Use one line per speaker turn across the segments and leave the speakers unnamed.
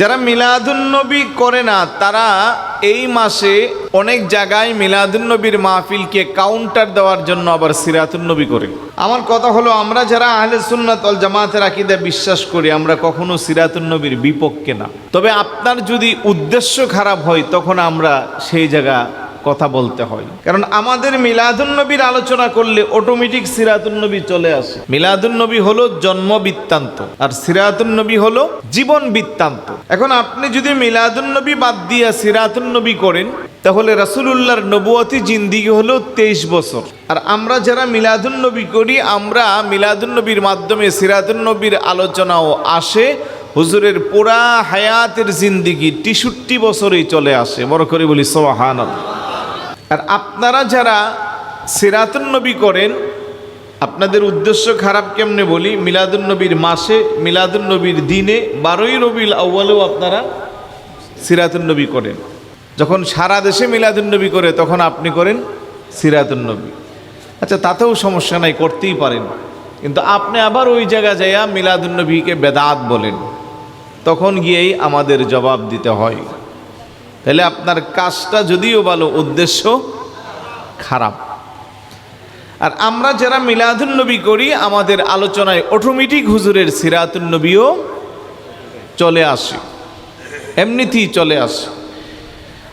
যারা মিলাদুন্নবী করে না তারা এই মাসে অনেক জায়গায় মিলাদুন্নবীর মাহফিলকে কাউন্টার দেওয়ার জন্য আবার সিরাতুন্নবী করে। আমার কথা হলো, আমরা যারা আহলে সুন্নাত ওয়াল জামাতের আকীদা বিশ্বাস করি, আমরা কখনো সিরাতুন্নবীর বিপক্ষে না। তবে আপনার যদি উদ্দেশ্য খারাপ হয় তখন আমরা সেই জায়গা কথা বলতে হয়, কারণ আমাদের মিলাদুন্নবীর আলোচনা করলে অটোমেটিক সিরাতুন্নবী চলে আসে। মিলাদুন্নবী হলো জন্ম বৃত্তান্ত আর সিরাতুন্নবী হলো জীবন বৃত্তান্ত। এখন আপনি যদি মিলাদুন্নবী বাদ দিয়া সিরাতুন্নবী করেন তাহলে রাসূলুল্লাহর নবুয়তি জিন্দেগি হলো 23 বছর। আর আমরা যারা মিলাদুন্নবী করি, আমরা মিলাদুন্নবীর মাধ্যমে সিরাতুন্নবীর আলোচনাও আসে, হুজুরের পুরা হায়াতের জিন্দেগি 63 বছরেই চলে আসে। বড় করে বলি সুবহানাল্লাহ। আর আপনারা যারা সিরাতুন্নবী করেন, আপনাদের উদ্দেশ্য খারাপ কেমনে বলি, মিলাদুন্নবীর মাসে, মিলাদুন্নবীর দিনে 12ই রবিউল আউয়ালেও আপনারা সিরাতুন্নবী করেন। যখন সারা দেশে মিলাদুন্নবী করে তখন আপনি করেন সিরাতুন্নবী। আচ্ছা, তাতেও সমস্যা নাই, করতেই পারেন, কিন্তু আপনি আবার ওই জায়গা যাইয়া মিলাদুন্নবীকে বেদাত বলেন, তখন গিয়েই আমাদের জবাব দিতে হয়। তাহলে আপনার কাজটা যদিও ভালো, উদ্দেশ্য খারাপ। আর আমরা যারা মিলাদুন্নবী করি, আমাদের আলোচনায় অটোমেটিক হুজুরের সিরাতুন্নবীও চলে আসে, এমনিতেই চলে আসে।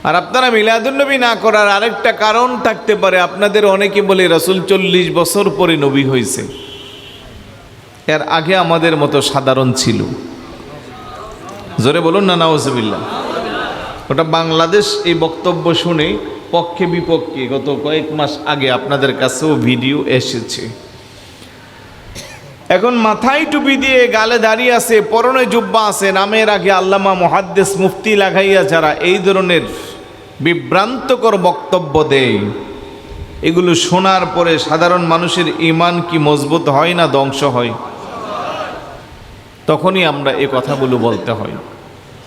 আর আপনারা মিলাদুন্নবী না করার আরেকটা কারণ থাকতে পারে, আপনাদের অনেকে বলে রাসূল 40 বছর পরে নবী হয়েছে, এর আগে আমাদের মতো সাধারণ ছিল। জোরে বলুন না নাউজুবিল্লাহ। ওটা বাংলাদেশ এই বক্তব্য শুনে পক্ষে বিপক্ষে গত কয়েক মাস আগে আপনাদের কাছেও ভিডিও এসেছে। এখন মাথায় টুপি দিয়ে গালে দাঁড়িয়ে আছে, পরনে জুব্বা আছে, নামের আগে আল্লামা মুহাদ্দিস মুফতি লাগাইয়া যারা এই ধরনের বিভ্রান্তকর বক্তব্য দেয়, এগুলো শোনার পরে সাধারণ মানুষের ঈমান কি মজবুত হয় না ধ্বংস হয়? তখনই আমরা এই কথাগুলো বলতে হয়।